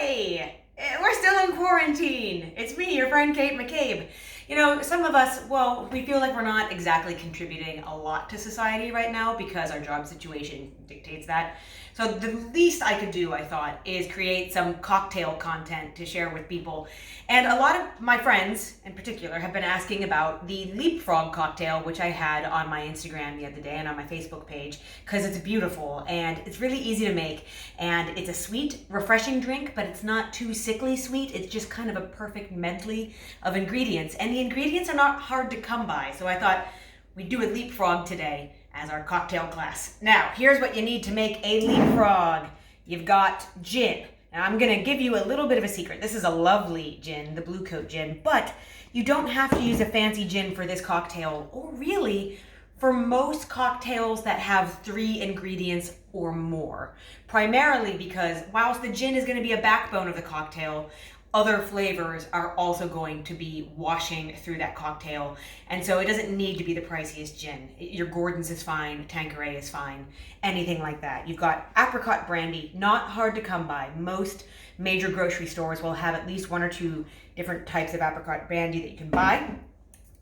Hey, we're still in quarantine. It's me, your friend Kate McCabe. You know, some of us, well, we feel like we're not exactly contributing a lot to society right now because our job situation dictates that. So the least I could do, I thought, is create some cocktail content to share with people. And a lot of my friends, in particular, have been asking about the Leapfrog cocktail, which I had on my Instagram the other day and on my Facebook page, because it's beautiful and it's really easy to make. And it's a sweet, refreshing drink, but it's not too sickly sweet. It's just kind of a perfect medley of ingredients. And the ingredients are not hard to come by. So I thought we'd do a Leapfrog today as our cocktail class. Now, here's what you need to make a Leapfrog. You've got gin. Now, I'm going to give you a little bit of a secret. This is a lovely gin, the Blue Coat gin, but you don't have to use a fancy gin for this cocktail, or really for most cocktails that have 3 ingredients or more. Primarily because whilst the gin is going to be a backbone of the cocktail, other flavors are also going to be washing through that cocktail. And so it doesn't need to be the priciest gin. Your Gordon's is fine, Tanqueray is fine, anything like that. You've got apricot brandy, not hard to come by. Most major grocery stores will have at least 1 or 2 different types of apricot brandy that you can buy.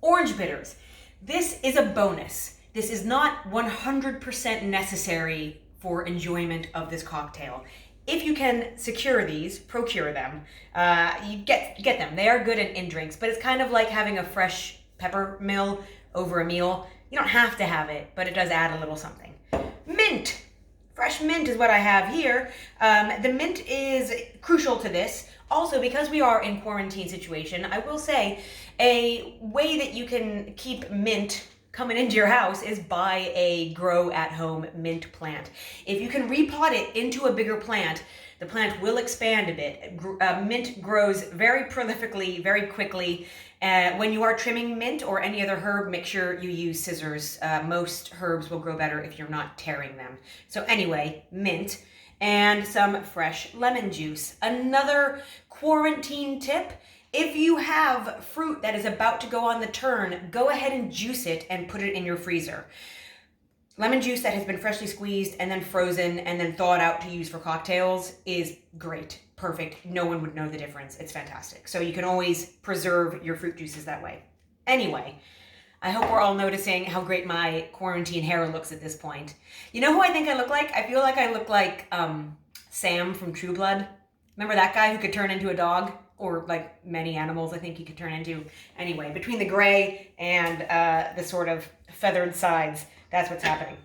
Orange bitters. This is a bonus. This is not 100% necessary for enjoyment of this cocktail. If you can procure them, you get them. They are good in drinks, but it's kind of like having a fresh pepper mill over a meal. You don't have to have it, but it does add a little something. Mint. Fresh mint is what I have here. The mint is crucial to this. Also, because we are in quarantine situation, I will say a way that you can keep mint coming into your house is buy a grow at home mint plant. If you can repot it into a bigger plant, the plant will expand a bit. Mint grows very prolifically, very quickly. When you are trimming mint or any other herb, make sure you use scissors. Most herbs will grow better if you're not tearing them. So anyway, mint and some fresh lemon juice. Another quarantine tip: if you have fruit that is about to go on the turn, go ahead and juice it and put it in your freezer. Lemon juice that has been freshly squeezed and then frozen and then thawed out to use for cocktails is great, perfect. No one would know the difference. It's fantastic. So you can always preserve your fruit juices that way. Anyway, I hope we're all noticing how great my quarantine hair looks at this point. You know who I think I look like? I feel like I look like Sam from True Blood. Remember that guy who could turn into a dog? Or like many animals I think he could turn into. Anyway, between the gray and the sort of feathered sides, that's what's happening.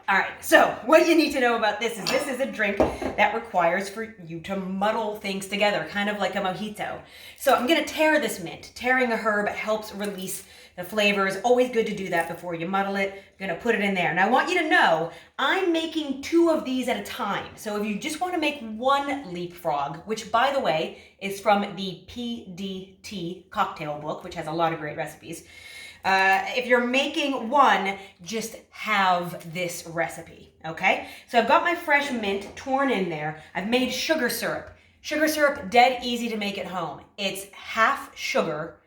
All right, so what you need to know about this is a drink that requires for you to muddle things together, kind of like a mojito. So I'm gonna tear this mint. Tearing a herb helps release the flavors. Always good to do that before you muddle it. I'm gonna put it in there. Now I want you to know, I'm making 2 of these at a time. So if you just wanna make 1 Leapfrog, which by the way, is from the PDT cocktail book, which has a lot of great recipes. If you're making 1, just have this recipe, okay? So I've got my fresh mint torn in there. I've made sugar syrup. Sugar syrup, dead easy to make at home. It's half sugar,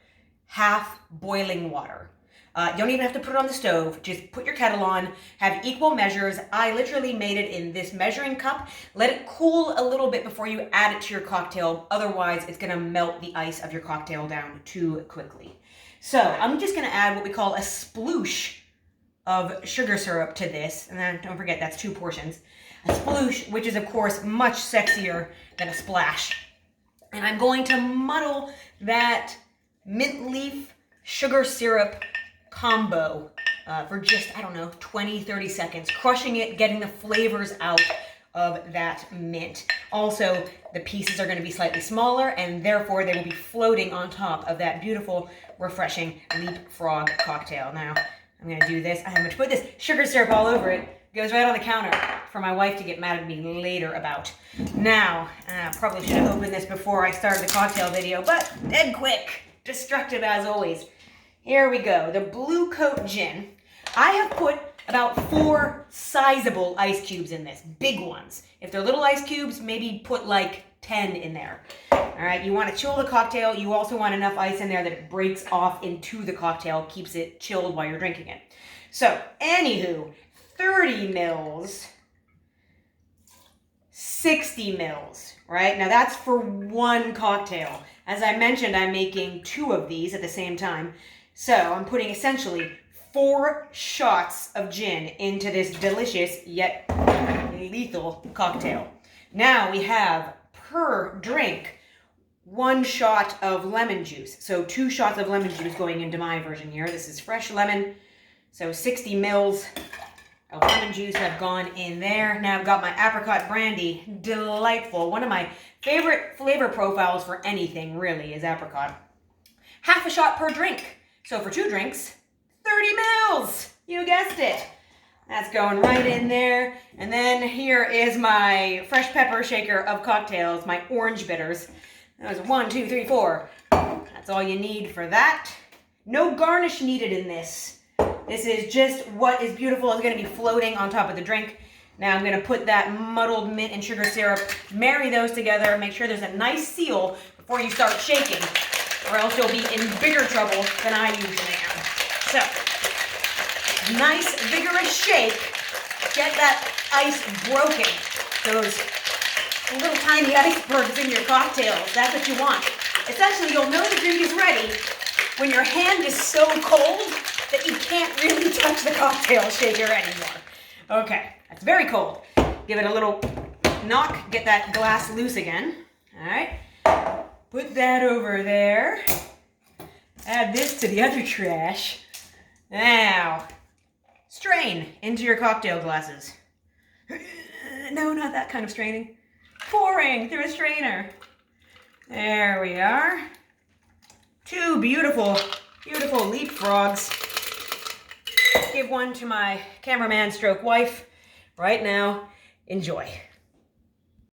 half boiling water. You don't even have to put it on the stove. Just put your kettle on, have equal measures. I literally made it in this measuring cup. Let it cool a little bit before you add it to your cocktail. Otherwise, it's gonna melt the ice of your cocktail down too quickly. So I'm just gonna add what we call a sploosh of sugar syrup to this. And then don't forget, that's 2 portions. A sploosh, which is of course much sexier than a splash. And I'm going to muddle that mint leaf sugar syrup combo for just, 20, 30 seconds. Crushing it, getting the flavors out of that mint. Also, the pieces are going to be slightly smaller and therefore they will be floating on top of that beautiful, refreshing Leapfrog cocktail. Now, I'm going to do this. I'm going to put this sugar syrup all over it. Goes right on the counter for my wife to get mad at me later about. Now, probably should have opened this before I started the cocktail video, but dead quick. Destructive as always. Here we go. The Blue Coat gin. I have put about 4 sizable ice cubes in this, big ones. If they're little ice cubes, maybe put like 10 in there. All right, you want to chill the cocktail. You also want enough ice in there that it breaks off into the cocktail, keeps it chilled while you're drinking it. So, anywho, 30 mils, 6 60 mils, right? Now that's for one cocktail. As I mentioned, I'm making 2 of these at the same time. So I'm putting essentially 4 shots of gin into this delicious yet lethal cocktail. Now we have per drink 1 shot of lemon juice. So 2 shots of lemon juice going into my version here. This is fresh lemon. So 60 mils of lemon juice have gone in there. Now I've got my apricot brandy. Delightful. One of my favorite flavor profiles for anything really is apricot. Half a shot per drink. So for 2 drinks, 30 mils. You guessed it. That's going right in there. And then here is my fresh pepper shaker of cocktails, my orange bitters. That was 1, 2, 3, 4. That's all you need for that. No garnish needed in this. This is just what is beautiful is going to be floating on top of the drink. Now I'm going to put that muddled mint and sugar syrup, marry those together, make sure there's a nice seal before you start shaking, or else you'll be in bigger trouble than I usually am. So, nice vigorous shake. Get that ice broken. Those little tiny icebergs in your cocktails. That's what you want. Essentially, you'll know the drink is ready when your hand is so cold that you can't really touch the cocktail shaker anymore. Okay, that's very cold. Give it a little knock, get that glass loose again. All right, put that over there. Add this to the other trash. Now, strain into your cocktail glasses. No, not that kind of straining. Pouring through a strainer. There we are. 2 beautiful, beautiful Leapfrogs. Give one to my cameraman stroke wife right now. Enjoy.